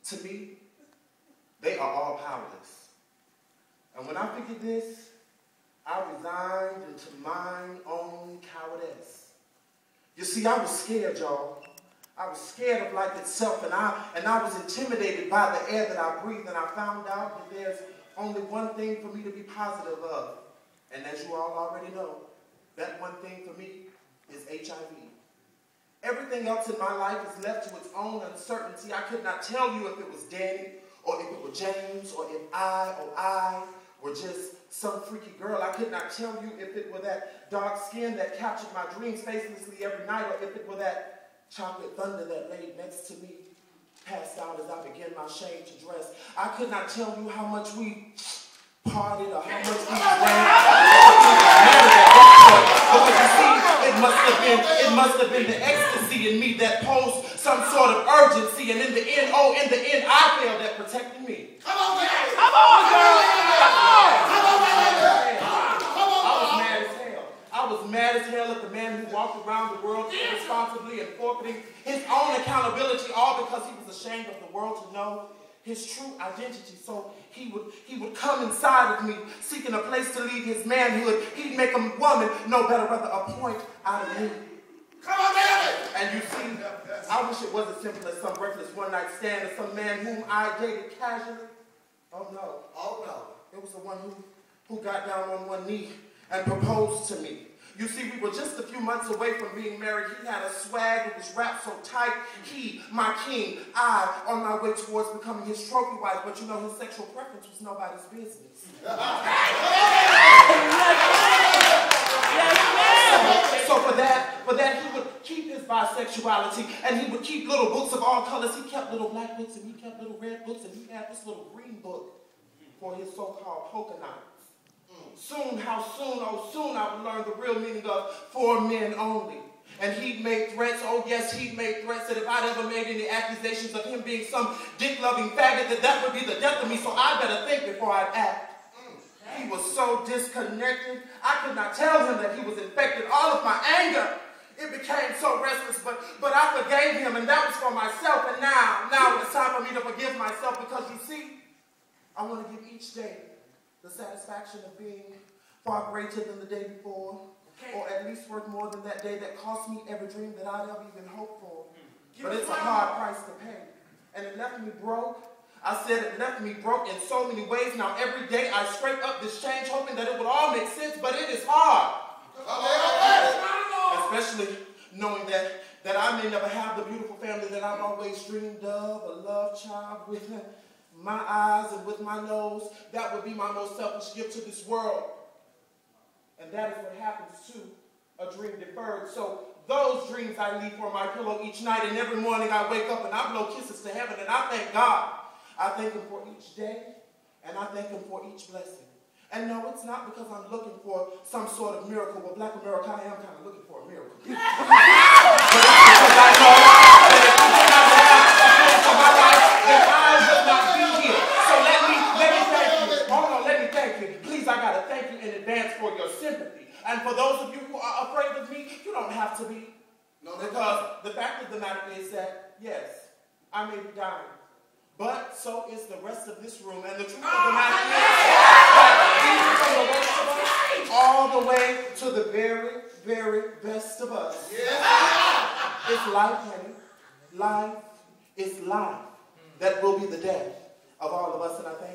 to me, they are all powerless. And when I figured this, I resigned into mine own cowardice. You see, I was scared, y'all. I was scared of life itself, and I was intimidated by the air that I breathed, and I found out that there's only one thing for me to be positive of. And as you all already know, that one thing for me is HIV. Everything else in my life is left to its own uncertainty. I could not tell you if it was Danny, or if it were James, or if I were just some freaky girl. I could not tell you if it were that dark skin that captured my dreams faithlessly every night, or if it were that chocolate thunder that laid next to me, passed out as I began my shame to dress. I could not tell you how much we partied or how much we drank. Because you see, it must have been the ecstasy in me that posed some sort of urgency, and in the end, I failed at protecting me. Come on, girl! Come on, girl! Come on! I was mad as hell at the man who walked around the world irresponsibly and forfeiting his own accountability, all because he was ashamed of the world to know his true identity. So he would come inside of me, seeking a place to leave his manhood. He'd make a woman know better, rather a point out of me. Come on, David! And you see, I wish it was as simple as some reckless one-night stand or some man whom I dated casually. Oh no, it was the one who got down on one knee and proposed to me. You see, we were just a few months away from being married. He had a swag that was wrapped so tight. He, my king, I, on my way towards becoming his trophy wife. But you know, his sexual preference was nobody's business. So for that, he would keep his bisexuality, and he would keep little books of all colors. He kept little black books, and he kept little red books, and he had this little green book for his so-called polka knots. Soon, oh soon I would learn the real meaning of for men only. And he'd made threats, oh yes, he'd made threats that if I'd ever made any accusations of him being some dick-loving faggot, that would be the death of me, so I better think before I'd act. He was so disconnected, I could not tell him that he was infected. All of my anger, it became so restless, but I forgave him, and that was for myself. And now it's time for me to forgive myself, because you see, I want to give each day the satisfaction of being far greater than the day before, or at least worth more than that day that cost me every dream that I'd ever even hoped for. But it's a hard price to pay. And it left me broke. I said it left me broke in so many ways. Now every day I scrape up this change hoping that it would all make sense, but it is hard. Especially knowing that I may never have the beautiful family that I've always dreamed of, a love child with my eyes and with my nose. That would be my most selfish gift to this world. And that is what happens to a dream deferred. So those dreams I leave for my pillow each night, and every morning I wake up and I blow kisses to heaven, and I thank God. I thank him for each day, and I thank him for each blessing. And no, it's not because I'm looking for some sort of miracle. Well, Black America, I am kind of looking for a miracle. But it's because I know that if I did not have a place for my life, then I would not be here. So let me thank you. Hold on, let me thank you. Please, I got to thank you in advance for your sympathy. And for those of you who are afraid of me, you don't have to be. No, because the fact of the matter is that, yes, I may be dying. But so is the rest of this room. And the truth of the matter is that even from the rest of us, all the way to the very, very best of us. Yeah. It's life, honey. Life is life. That will be the death of all of us. And I thank